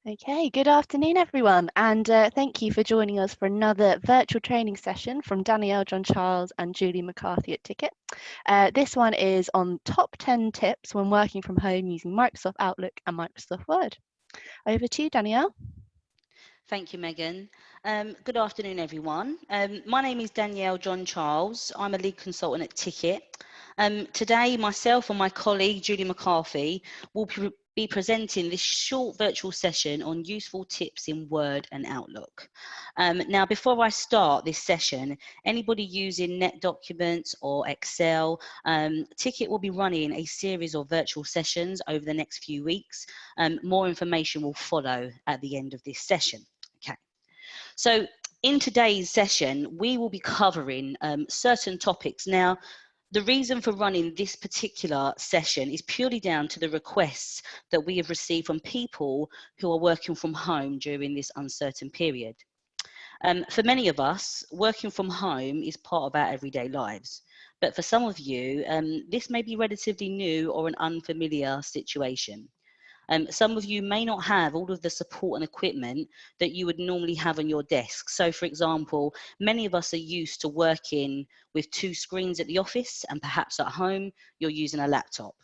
Okay, good afternoon, everyone, and thank you for joining us for another virtual training session from Danielle, John Charles, and Julie McCarthy at Ticket. This one is on top 10 tips when working from home using Microsoft Outlook and Microsoft Word. Over to you, Danielle. Thank you, Megan. Good afternoon, everyone. My name is Danielle John Charles. I'm a lead consultant at Ticket. Today, myself and my colleague, Julie McCarthy, will be presenting this short virtual session on useful tips in Word and Outlook. Now, before I start this session, anybody using NetDocuments or Excel, Ticket will be running a series of virtual sessions over the next few weeks. More information will follow at the end of this session. Okay, so in today's session, we will be covering certain topics. Now, the reason for running this particular session is purely down to the requests that we have received from people who are working from home during this uncertain period. For many of us, working from home is part of our everyday lives. But for some of you, this may be relatively new or an unfamiliar situation. Some of you may not have all of the support and equipment that you would normally have on your desk. So for example, many of us are used to working with 2 screens at the office, and perhaps at home, you're using a laptop.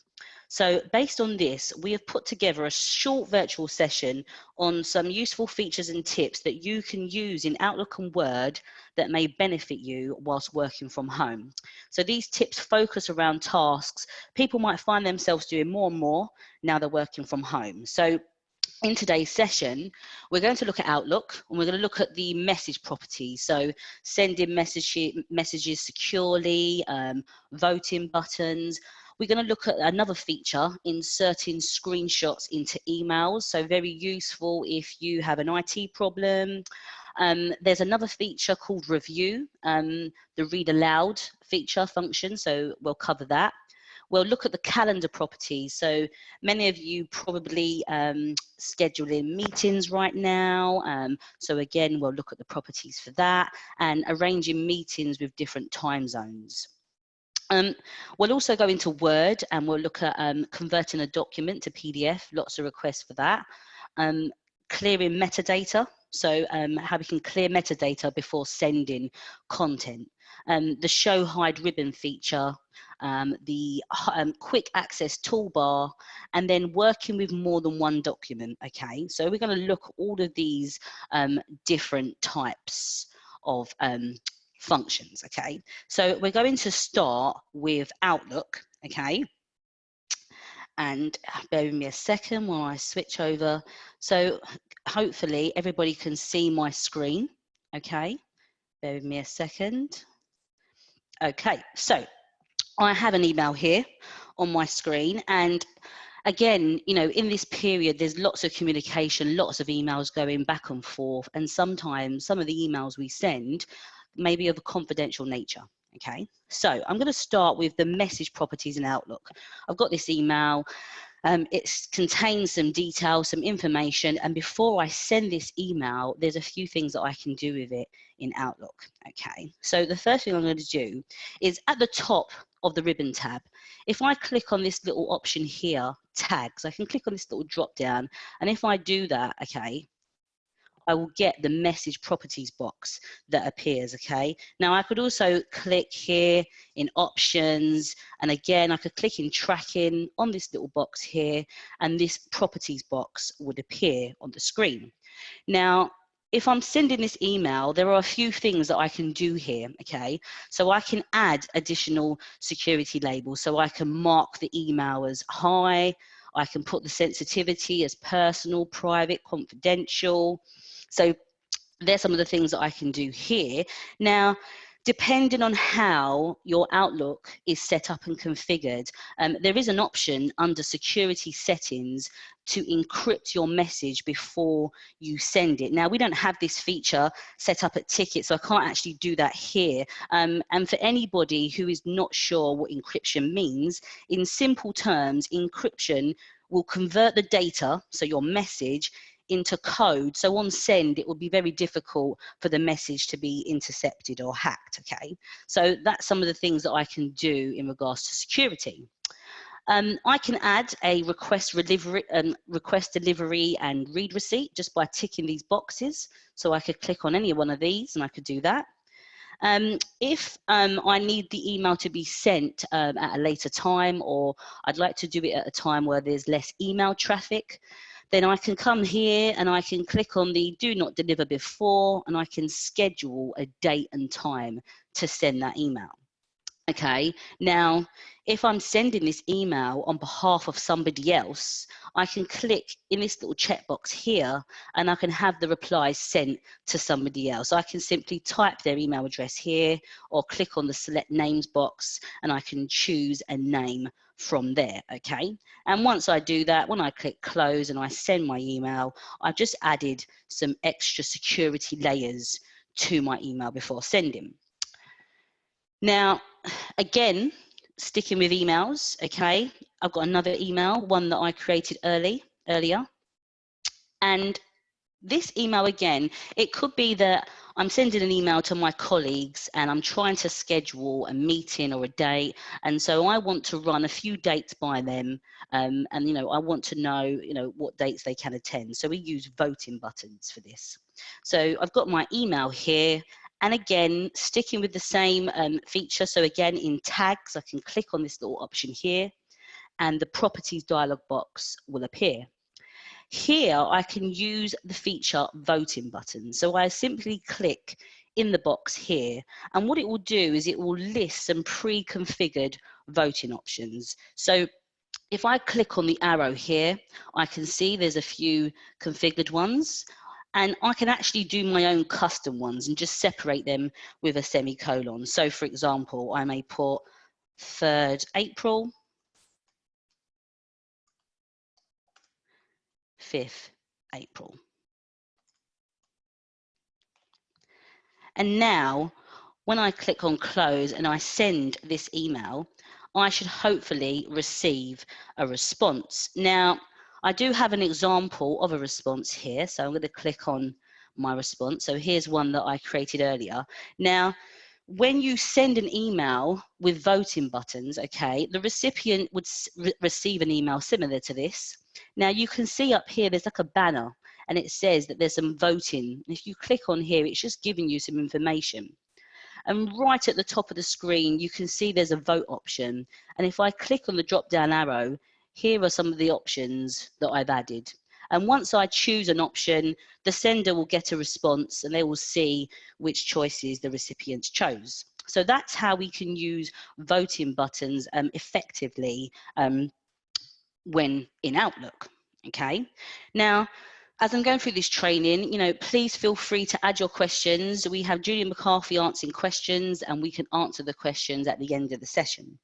So based on this, we have put together a short virtual session on some useful features and tips that you can use in Outlook and Word that may benefit you whilst working from home. So these tips focus around tasks people might find themselves doing more and more now they're working from home. So in today's session, we're going to look at Outlook, and we're going to look at the message properties. So sending messages securely, voting buttons. We're going to look at another feature, inserting screenshots into emails. So very useful if you have an IT problem. There's another feature called review, the read aloud feature function. So we'll cover that. We'll look at the calendar properties. So many of you probably scheduling meetings right now. So again, we'll look at the properties for that and arranging meetings with different time zones. We'll also go into Word and we'll look at converting a document to PDF, lots of requests for that. Clearing metadata, so how we can clear metadata before sending content. The ShowHide Ribbon feature, the quick access toolbar, and then working with more than one document. Okay, so we're going to look at all of these different types of functions. Okay, so we're going to start with Outlook. Okay, and bear with me a second while I switch over. So hopefully everybody can see my screen. Okay, bear with me a second. Okay, so I have an email here on my screen, and again, you know, in this period, there's lots of communication, lots of emails going back and forth, and sometimes some of the emails we send may be of a confidential nature. Okay, so I'm going to start with the message properties in Outlook. I've got this email. It contains some details, some information, and before I send this email, there's a few things that I can do with it in Outlook. Okay, so the first thing I'm going to do is at the top of the ribbon tab, if I click on this little option here, tags, I can click on this little drop down, and if I do that, okay, I will get the message properties box that appears. Okay, now I could also click here in options, and again I could click in tracking on this little box here, and this properties box would appear on the screen. Now if I'm sending this email, there are a few things that I can do here. Okay, so I can add additional security labels, so I can mark the email as high, I can put the sensitivity as personal, private, confidential. So there's some of the things that I can do here. Now, depending on how your Outlook is set up and configured, there is an option under security settings to encrypt your message before you send it. Now, we don't have this feature set up at Ticket, so I can't actually do that here. And for anybody who is not sure what encryption means, in simple terms, encryption will convert the data, so your message, into code. So on send, it will be very difficult for the message to be intercepted or hacked. Okay, so that's some of the things that I can do in regards to security. I can add a request delivery and read receipt just by ticking these boxes. So I could click on any one of these and I could do that. If I need the email to be sent at a later time, or I'd like to do it at a time where there's less email traffic, then I can come here and I can click on the do not deliver before, and I can schedule a date and time to send that email. Okay, now if I'm sending this email on behalf of somebody else, I can click in this little checkbox here and I can have the replies sent to somebody else. I can simply type their email address here or click on the select names box and I can choose a name from there. Okay, and once I do that, when I click close and I send my email, I've just added some extra security layers to my email before sending. Now, again, sticking with emails, okay, I've got another email, one that I created earlier. And this email again, it could be that I'm sending an email to my colleagues and I'm trying to schedule a meeting or a date. And so I want to run a few dates by them. And, you know, I want to know, you know, what dates they can attend. So we use voting buttons for this. So I've got my email here. And again, sticking with the same feature. So again, in tags, I can click on this little option here and the properties dialog box will appear. Here, I can use the feature voting button. So I simply click in the box here, and what it will do is it will list some pre-configured voting options. So if I click on the arrow here, I can see there's a few configured ones, and I can actually do my own custom ones and just separate them with a semicolon. So for example, I may put 3rd April, 5th April. And now, when I click on close and I send this email, I should hopefully receive a response. Now, I do have an example of a response here, so I'm going to click on my response. So here's one that I created earlier. Now, when you send an email with voting buttons, okay, the recipient would receive an email similar to this. Now you can see up here, there's like a banner and it says that there's some voting. If you click on here, it's just giving you some information. And right at the top of the screen, you can see there's a vote option. And if I click on the drop down arrow, here are some of the options that I've added. And once I choose an option, the sender will get a response and they will see which choices the recipients chose. So that's how we can use voting buttons effectively when in Outlook, okay? Now, as I'm going through this training, you know, please feel free to add your questions. We have Julie McCarthy answering questions and we can answer the questions at the end of the session.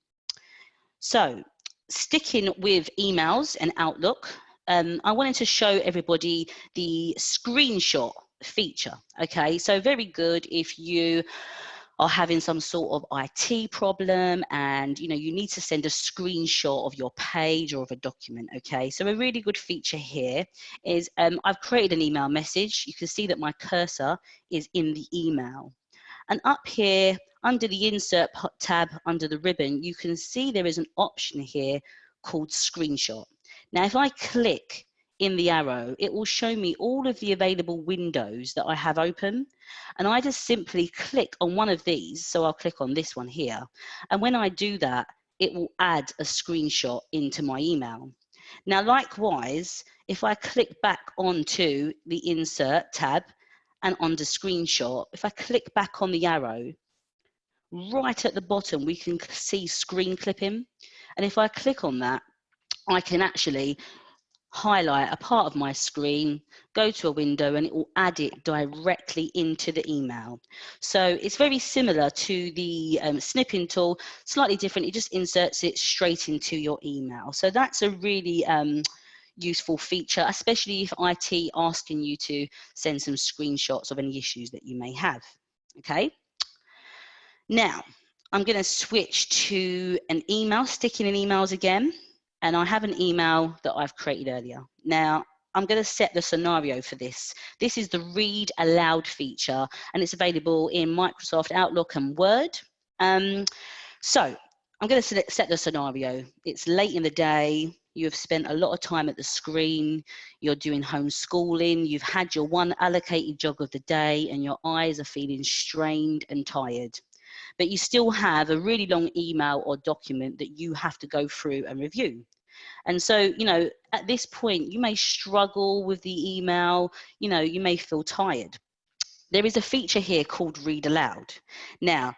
So, sticking with emails and Outlook, I wanted to show everybody the screenshot feature, okay? So very good if you are having some sort of IT problem and you know you need to send a screenshot of your page or of a document, okay? So a really good feature here is I've created an email message. You can see that my cursor is in the email. And up here under the insert tab under the ribbon, you can see there is an option here called screenshot. Now, if I click in the arrow, it will show me all of the available windows that I have open. And I just simply click on one of these. So I'll click on this one here. And when I do that, it will add a screenshot into my email. Now, likewise, if I click back onto the insert tab and on the screenshot, if I click back on the arrow, right at the bottom, we can see screen clipping. And if I click on that, I can actually highlight a part of my screen, go to a window, and it will add it directly into the email. So it's very similar to the snipping tool, slightly different. It just inserts it straight into your email. So that's a really useful feature, especially if IT asking you to send some screenshots of any issues that you may have. Okay. Now, I'm going to switch to an email, sticking in emails again. And I have an email that I've created earlier. Now, I'm going to set the scenario for this. This is the Read Aloud feature, and it's available in Microsoft Outlook and Word. So I'm going to set the scenario. It's late in the day. You have spent a lot of time at the screen. You're doing homeschooling. You've had your one allocated jog of the day and your eyes are feeling strained and tired. But you still have a really long email or document that you have to go through and review. And so, at this point, you may struggle with the email. You may feel tired. There is a feature here called Read Aloud. Now,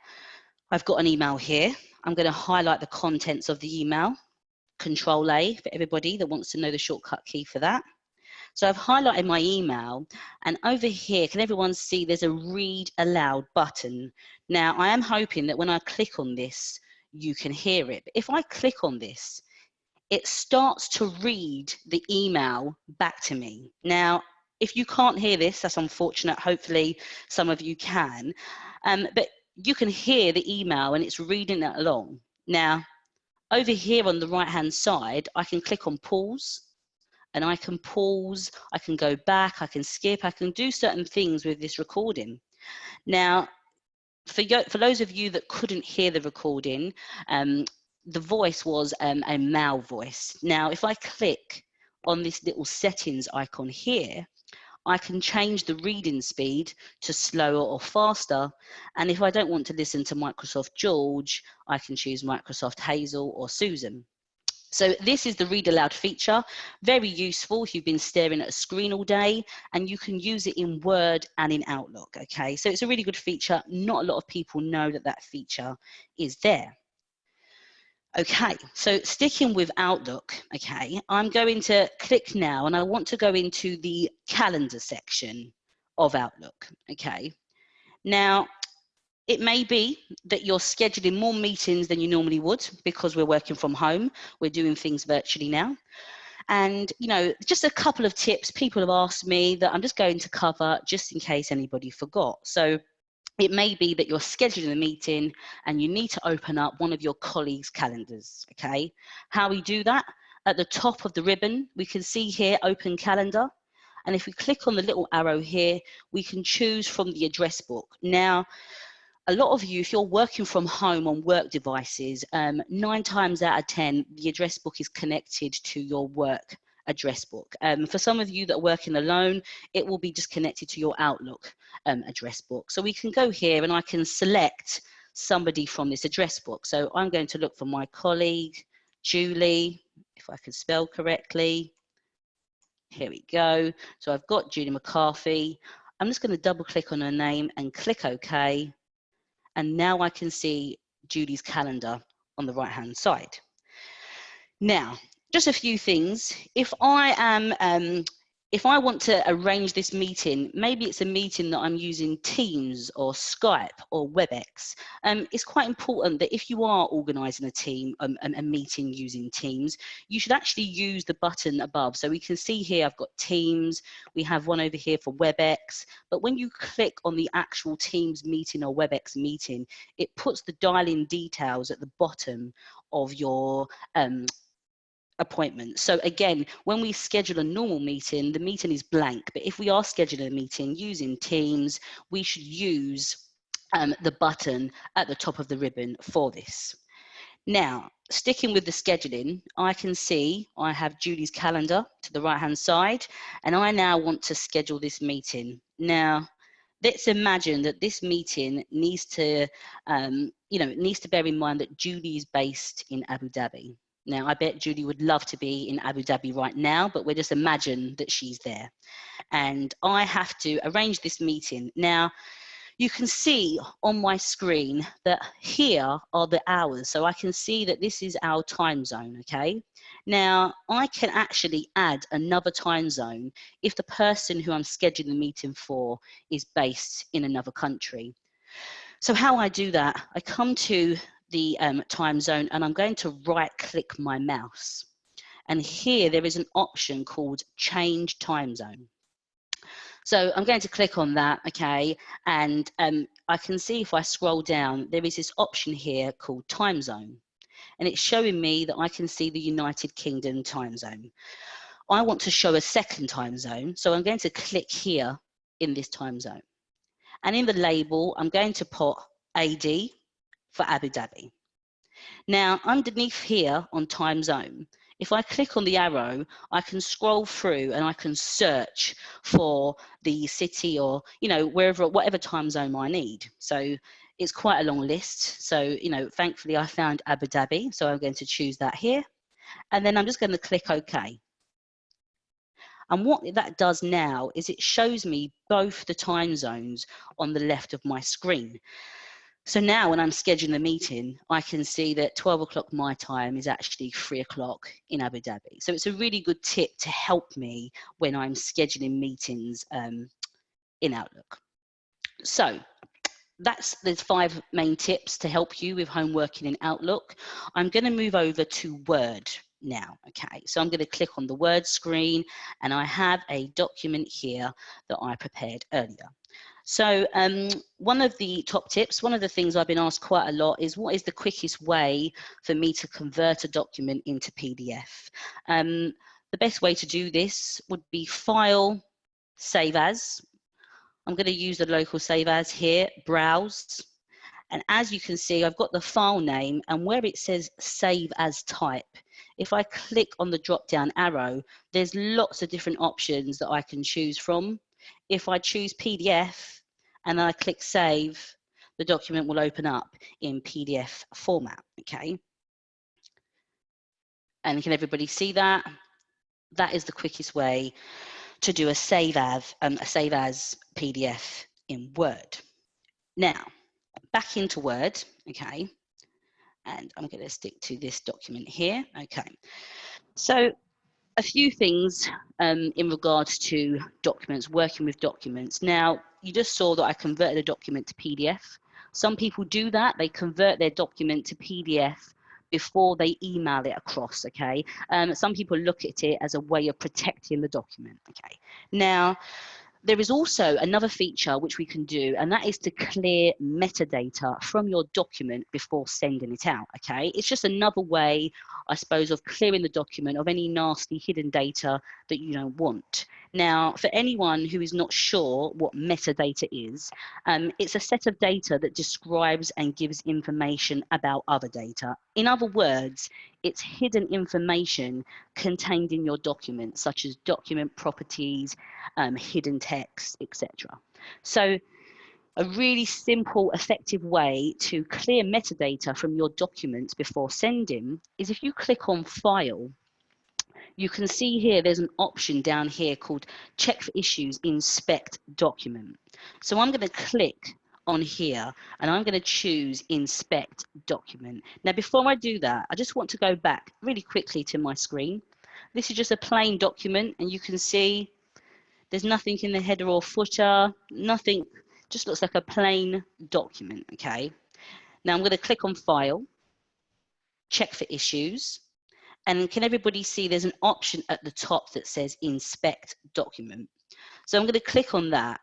I've got an email here. I'm going to highlight the contents of the email. Control A for everybody that wants to know the shortcut key for that. So I've highlighted my email, and over here, can everyone see there's a Read Aloud button? Now, I am hoping that when I click on this, you can hear it. But if I click on this, it starts to read the email back to me. Now, if you can't hear this, that's unfortunate. Hopefully some of you can. But you can hear the email and it's reading it along. Now, over here on the right-hand side, I can click on pause, and I can pause, I can go back, I can skip, I can do certain things with this recording. Now, for those of you that couldn't hear the recording, the voice was a male voice. Now, if I click on this little settings icon here, I can change the reading speed to slower or faster. And if I don't want to listen to Microsoft George, I can choose Microsoft Hazel or Susan. So this is the Read Aloud feature, very useful if you've been staring at a screen all day, and you can use it in Word and in Outlook, okay? So it's a really good feature. Not a lot of people know that that feature is there. Okay, so sticking with Outlook, okay, I'm going to click now and I want to go into the calendar section of Outlook, okay? Now, it may be that you're scheduling more meetings than you normally would because we're working from home. We're doing things virtually now. And, just a couple of tips people have asked me that I'm just going to cover just in case anybody forgot. So it may be that you're scheduling a meeting and you need to open up one of your colleagues' calendars, okay? How we do that? At the top of the ribbon, we can see here, Open Calendar. And if we click on the little arrow here, we can choose from the address book. Now, a lot of you, if you're working from home on work devices, 9 times out of 10, the address book is connected to your work address book. For some of you that are working alone, it will be just connected to your Outlook address book. So we can go here and I can select somebody from this address book. So I'm going to look for my colleague, Julie, if I can spell correctly. Here we go. So I've got Julie McCarthy. I'm just going to double click on her name and click OK. And now I can see Julie's calendar on the right-hand side. Now, just a few things. If I want to arrange this meeting, maybe it's a meeting that I'm using Teams or Skype or WebEx. It's quite important that if you are organising a meeting using Teams, you should actually use the button above. So we can see here I've got Teams, we have one over here for WebEx, but when you click on the actual Teams meeting or WebEx meeting, it puts the dial-in details at the bottom of your appointment. So again, when we schedule a normal meeting, the meeting is blank, but if we are scheduling a meeting using Teams, we should use the button at the top of the ribbon for this. Now, sticking with the scheduling, I can see I have Julie's calendar to the right-hand side, and I now want to schedule this meeting. Now, let's imagine that this meeting needs to, needs to bear in mind that Julie is based in Abu Dhabi. Now, I bet Julie would love to be in Abu Dhabi right now, but we'll just imagine that she's there. And I have to arrange this meeting. Now, you can see on my screen that here are the hours. So I can see that this is our time zone, okay? Now, I can actually add another time zone if the person who I'm scheduling the meeting for is based in another country. So how I do that, I come to the time zone and I'm going to right click my mouse. And here there is an option called Change Time Zone. So I'm going to click on that, okay, and I can see if I scroll down, there is this option here called Time Zone, and it's showing me that I can see the United Kingdom time zone. I want to show a second time zone, so I'm going to click here in this time zone. And in the label, I'm going to put AD for Abu Dhabi. Now, underneath here on time zone, if I click on the arrow, I can scroll through and I can search for the city or, wherever, whatever time zone I need. So it's quite a long list. So, thankfully I found Abu Dhabi. So I'm going to choose that here. And then I'm just going to click OK. And what that does now is it shows me both the time zones on the left of my screen. So now when I'm scheduling a meeting, I can see that 12 o'clock my time is actually 3 o'clock in Abu Dhabi. So it's a really good tip to help me when I'm scheduling meetings in Outlook. So there's 5 main tips to help you with home working in Outlook. I'm going to move over to Word now. Okay, so I'm going to click on the Word screen and I have a document here that I prepared earlier. So one of the top tips, one of the things I've been asked quite a lot is what is the quickest way for me to convert a document into PDF? The best way to do this would be File, Save As. I'm going to use the local Save As here, Browse. And as you can see, I've got the file name and where it says Save As Type, if I click on the drop down arrow, there's lots of different options that I can choose from. If I choose PDF and I click Save, the document will open up in PDF format, okay? And can everybody see that? That is the quickest way to do a save as PDF in Word. Now, back into Word, okay? And I'm going to stick to this document here, okay? So a few things in regards to documents, working with documents. Now, you just saw that I converted a document to PDF. Some people do that, they convert their document to PDF before they email it across, okay? Some people look at it as a way of protecting the document, okay? Now, there is also another feature which we can do, and that is to clear metadata from your document before sending it out, okay? It's just another way, I suppose, of clearing the document of any nasty hidden data that you don't want. Now, for anyone who is not sure what metadata is, it's a set of data that describes and gives information about other data. In other words, it's hidden information contained in your document, such as document properties, hidden text, etc. So a really simple, effective way to clear metadata from your documents before sending is if you click on File, you can see here there's an option down here called Check for Issues, Inspect Document. So I'm going to click on here and I'm going to choose Inspect Document. Now before I do that, I just want to go back really quickly to my screen. This is just a plain document and you can see there's nothing in the header or footer, nothing, just looks like a plain document, okay? Now I'm going to click on File, Check for Issues, and can everybody see there's an option at the top that says Inspect Document. So I'm going to click on that.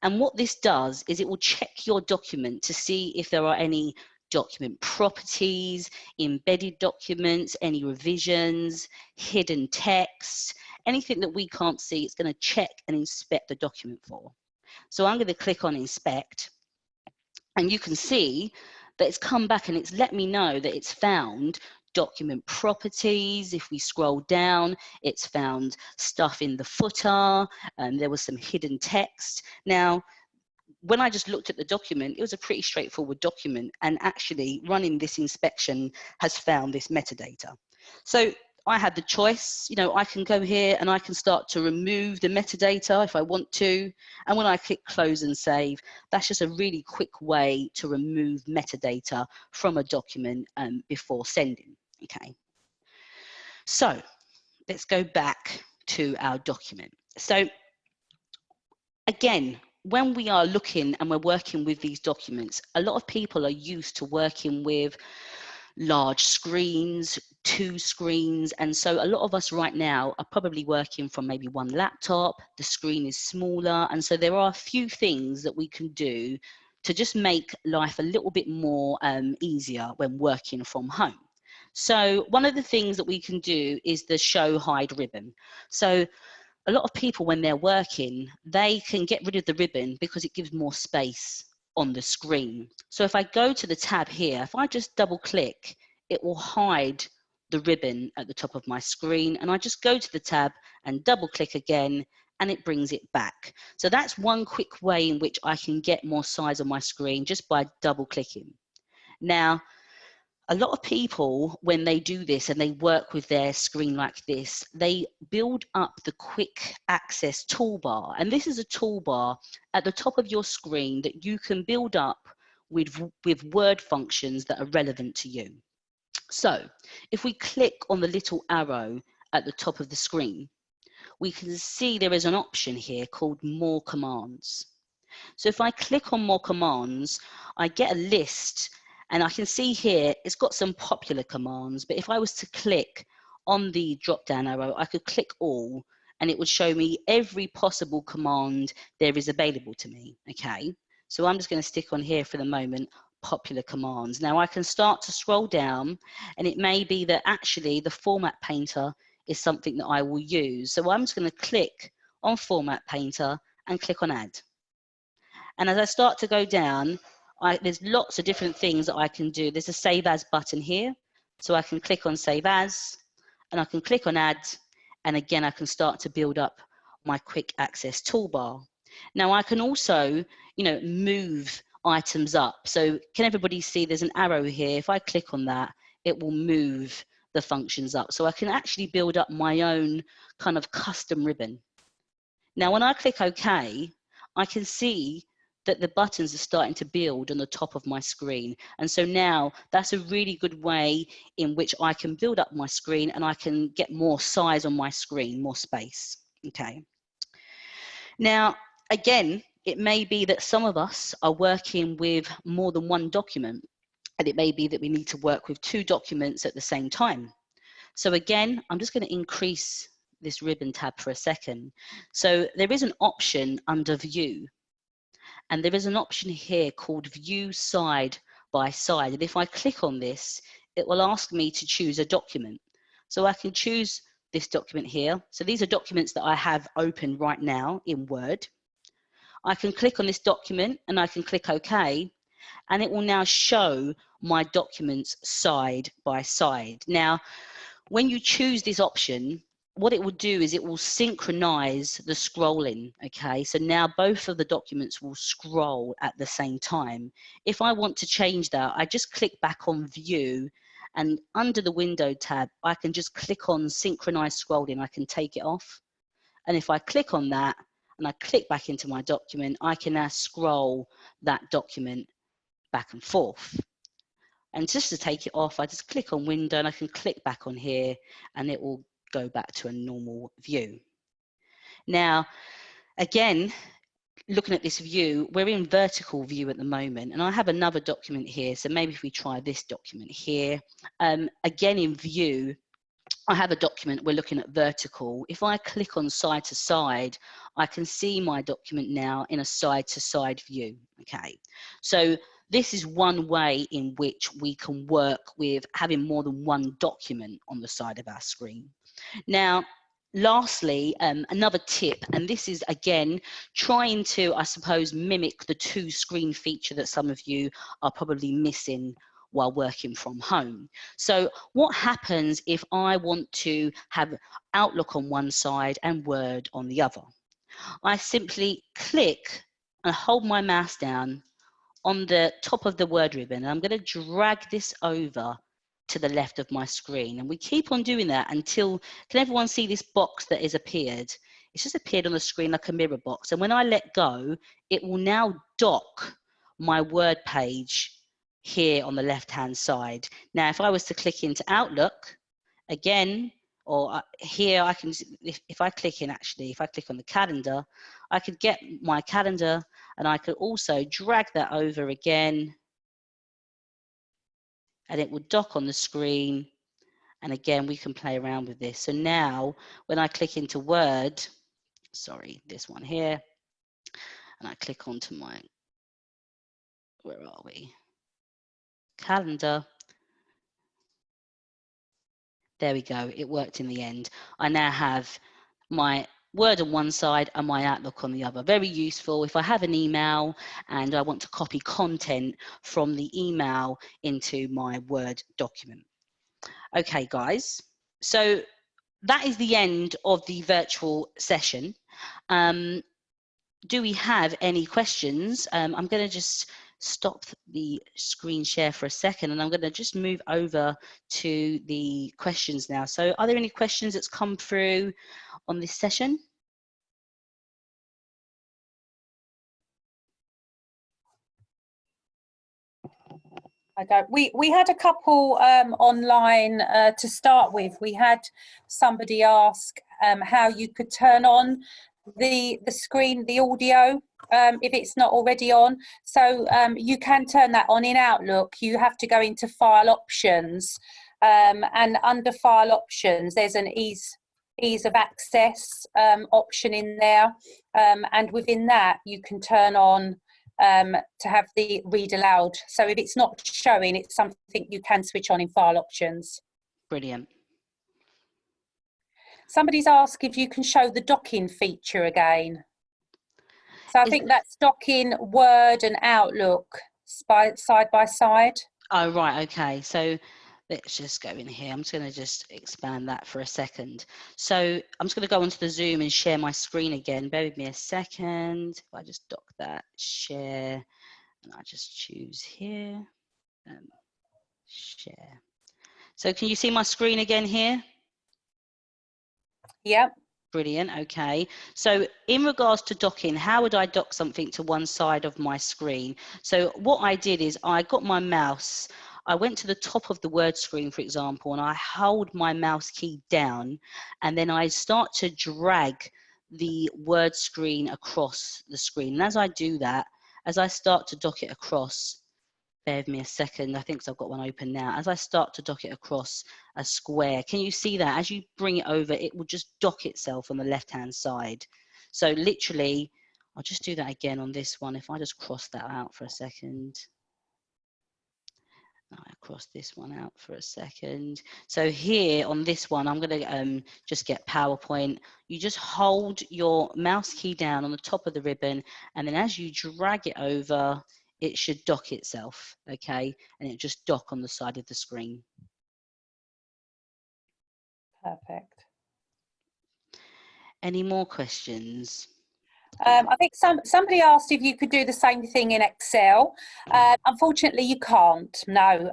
And what this does is it will check your document to see if there are any document properties, embedded documents, any revisions, hidden text, anything that we can't see, it's going to check and inspect the document for. So I'm going to click on Inspect, and you can see that it's come back and it's let me know that it's found document properties. If we scroll down, it's found stuff in the footer, and there was some hidden text. Now, when I just looked at the document, it was a pretty straightforward document, and actually running this inspection has found this metadata. So I had the choice, I can go here and I can start to remove the metadata if I want to. And when I click close and save, that's just a really quick way to remove metadata from a document before sending, okay? So let's go back to our document. So again, when we are looking and we're working with these documents, a lot of people are used to working with large screens, 2 screens, and so a lot of us right now are probably working from maybe 1 laptop, the screen is smaller, and so there are a few things that we can do to just make life a little bit more easier when working from home. So one of the things that we can do is the ShowHide Ribbon. So a lot of people, when they're working, they can get rid of the ribbon because it gives more space on the screen. So if I go to the tab here, if I just double click, it will hide the ribbon at the top of my screen, and I just go to the tab and double click again, and it brings it back. So that's one quick way in which I can get more size on my screen just by double clicking. Now, a lot of people, when they do this and they work with their screen like this, they build up the quick access toolbar. And this is a toolbar at the top of your screen that you can build up with word functions that are relevant to you. So if we click on the little arrow at the top of the screen, we can see there is an option here called More Commands. So if I click on More Commands, I get a list, and I can see here it's got some popular commands, but if I was to click on the drop down arrow, I could click all, and it would show me every possible command there is available to me. Okay, so I'm just going to stick on here for the moment, popular commands. Now I can start to scroll down, and it may be that actually the Format Painter is something that I will use. So I'm just going to click on Format Painter and click on Add. And as I start to go down, there's lots of different things that I can do. There's a Save As button here. So I can click on Save As, and I can click on Add, and again, I can start to build up my quick access toolbar. Now I can also, move items up. So can everybody see there's an arrow here? If I click on that, it will move the functions up. So I can actually build up my own kind of custom ribbon. Now, when I click OK, I can see that the buttons are starting to build on the top of my screen. And so now that's a really good way in which I can build up my screen, and I can get more size on my screen, more space. Okay. Now, again, it may be that some of us are working with more than one document, and it may be that we need to work with 2 documents at the same time. So again, I'm just going to increase this ribbon tab for a second. So there is an option under View, and there is an option here called View Side by Side. And if I click on this, it will ask me to choose a document. So I can choose this document here. So these are documents that I have open right now in Word. I can click on this document and I can click OK, and it will now show my documents side by side. Now, when you choose this option, what it will do is it will synchronize the scrolling. Okay, so now both of the documents will scroll at the same time. If I want to change that, I just click back on View, and under the Window tab, I can just click on Synchronise Scrolling. I can take it off, and if I click on that and I click back into my document, I can now scroll that document back and forth. And just to take it off, I just click on Window, and I can click back on here, and it will go back to a normal view. Now, again, looking at this view, we're in vertical view at the moment, and I have another document here. So maybe if we try this document here, again in view, I have a document, we're looking at vertical. If I click on side to side, I can see my document now in a side to side view. Okay, so this is one way in which we can work with having more than one document on the side of our screen. Now, lastly, another tip, and this is again trying to, I suppose, mimic the 2 screen feature that some of you are probably missing while working from home. So what happens if I want to have Outlook on one side and Word on the other? I simply click and hold my mouse down on the top of the Word ribbon, and I'm going to drag this over to the left of my screen, and we keep on doing that until, can everyone see this box that has appeared? It's just appeared on the screen like a mirror box, and when I let go, it will now dock my Word page here on the left hand side. Now if I was to click into Outlook again, or here I can, if I click in, actually if I click on the calendar, I could get my calendar, and I could also drag that over again, and it will dock on the screen. And again, we can play around with this. So now when I click into Word, sorry, this one here, and I click onto my, where are we? Calendar. There we go, it worked in the end. I now have my Word on one side and my Outlook on the other. Very useful if I have an email and I want to copy content from the email into my Word document. Okay, guys. So that is the end of the virtual session. Do we have any questions? I'm going to just stop the screen share for a second, and I'm going to just move over to the questions now. So are there any questions that's come through on this session? I don't. We had a couple online to start with. We had somebody ask how you could turn on the screen, the audio, if it's not already on. So you can turn that on in Outlook. You have to go into File Options, and under File Options, there's an ease of access option in there, and within that you can turn on to have the read aloud. So if it's not showing, it's something you can switch on in File Options. Brilliant. Somebody's asked if you can show the docking feature again. So I think that's docking Word and Outlook side by side. Oh, right, okay. So let's just go in here. I'm just going to just expand that for a second. So I'm just going to go onto the Zoom and share my screen again. Bear with me a second. If I just dock that, share, and I just choose here, share. So can you see my screen again here? Yep. Brilliant, okay. So in regards to docking, how would I dock something to one side of my screen? So what I did is I got my mouse, I went to the top of the Word screen, for example, and I hold my mouse key down, and then I start to drag the Word screen across the screen. And as I do that, as I start to dock it across, bear with me a second, I think I've got one open now. As I start to dock it across a square, can you see that? As you bring it over, it will just dock itself on the left-hand side. So literally, I'll just do that again on this one. If I just cross that out for a second. I cross this one out for a second. So here on this one, I'm going to just get PowerPoint. You just hold your mouse key down on the top of the ribbon, and then as you drag it over, it should dock itself, okay? And it just dock on the side of the screen. Perfect. Any more questions? I think somebody asked if you could do the same thing in Excel. Unfortunately, you can't. No.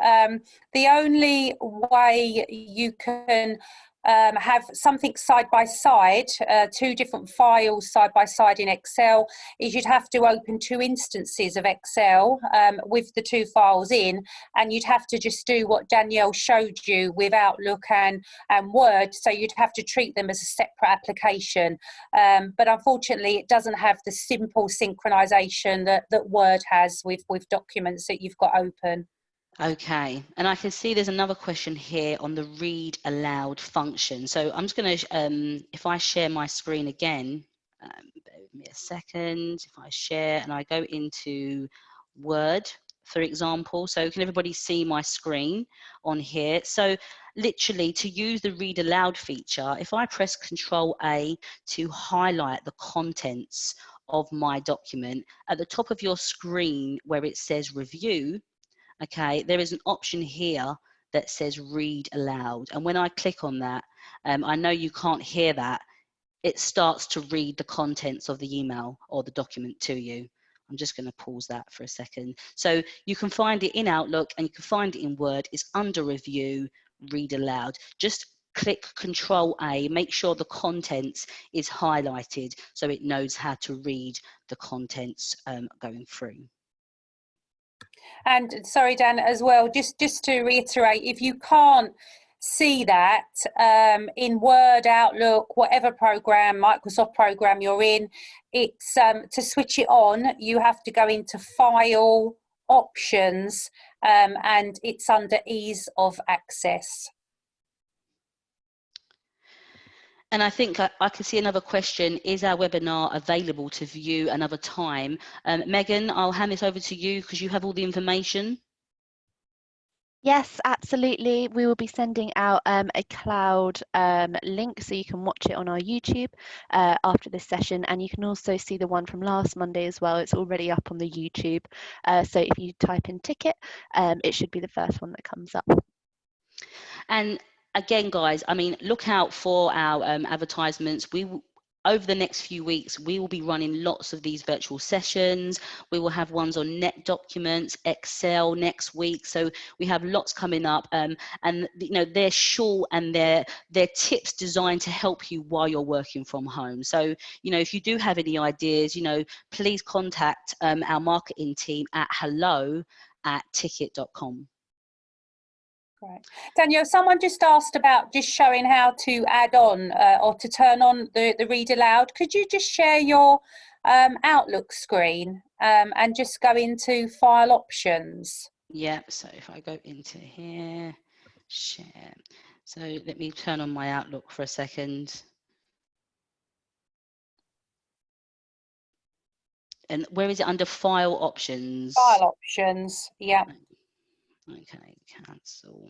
The only way you can have something side by side, two different files side by side in Excel, is you'd have to open two instances of Excel with the two files in, and you'd have to just do what Danielle showed you with Outlook and Word. So you'd have to treat them as a separate application. But unfortunately, it doesn't have the simple synchronization that Word has with documents that you've got open. Okay, and I can see there's another question here on the read aloud function. So I'm just going to, if I share my screen again, bear with me a second. If I share and I go into Word, for example, so can everybody see my screen on here? So literally, to use the read aloud feature, if I press Control A to highlight the contents of my document, at the top of your screen where it says review, okay, there is an option here that says read aloud. And when I click on that, I know you can't hear that. It starts to read the contents of the email or the document to you. I'm just going to pause that for a second. So you can find it in Outlook and you can find it in Word. It's under review, read aloud. Just click Control A, make sure the contents is highlighted so it knows how to read the contents going through. And sorry, Dan, as well, just to reiterate, if you can't see that in Word, Outlook, whatever program, Microsoft program you're in, it's to switch it on, you have to go into File, Options, and it's under Ease of Access. And I think I can see another question. Is our webinar available to view another time? Megan, I'll hand this over to you because you have all the information. Yes, absolutely. We will be sending out a cloud link so you can watch it on our YouTube after this session, and you can also see the one from last Monday as well. It's already up on the YouTube. So if you type in ticket, it should be the first one that comes up. And again, guys, I mean, look out for our advertisements. Over the next few weeks, we will be running lots of these virtual sessions. We will have ones on Net Documents, Excel next week. So we have lots coming up, and you know, they're short and they're tips designed to help you while you're working from home. So, you know, if you do have any ideas, you know, please contact our marketing team at hello@ticket.com. Right. Danielle, someone just asked about just showing how to add on or to turn on the Read Aloud. Could you just share your Outlook screen and just go into File Options? Yeah, so if I go into here, share. So let me turn on my Outlook for a second. And where is it under File Options? File Options, yeah. Okay, cancel.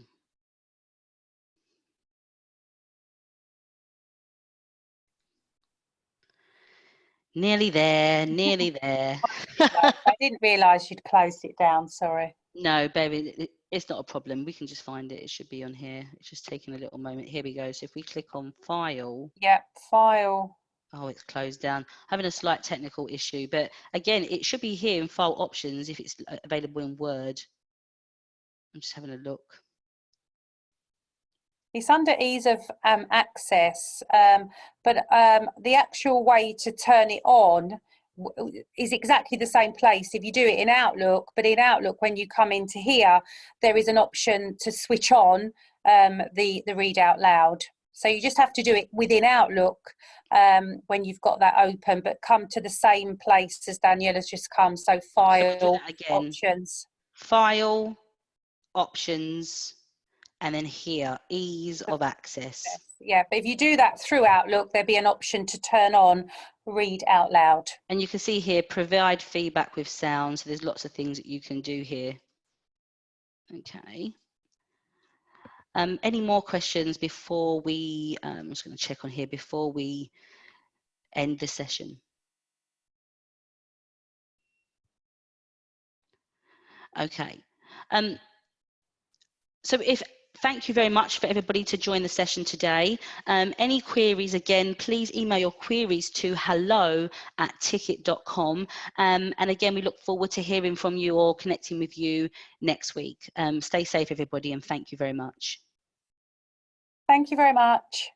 Nearly there, nearly there. I didn't realise you'd closed it down, sorry. No, baby, it's not a problem. We can just find it. It should be on here. It's just taking a little moment. Here we go. So if we click on File. Yeah, File. Oh, it's closed down. Having a slight technical issue. But again, it should be here in File Options if it's available in Word. I'm just having a look. It's under ease of access, but the actual way to turn it on is exactly the same place if you do it in Outlook. But in Outlook, when you come into here, there is an option to switch on the Read Out Loud. So you just have to do it within Outlook when you've got that open, but come to the same place as Danielle has just come. So File, Options. File, Options, and then here, ease of access. Yeah, but if you do that through Outlook, there'll be an option to turn on Read Out Loud. And you can see here, provide feedback with sound. So there's lots of things that you can do here. Okay. Any more questions before we, I'm just going to check on here before we end the session. Okay. So thank you very much for everybody to join the session today. Any queries, again, please email your queries to hello@ticket.com. And again, we look forward to hearing from you or connecting with you next week. Stay safe, everybody, and thank you very much. Thank you very much.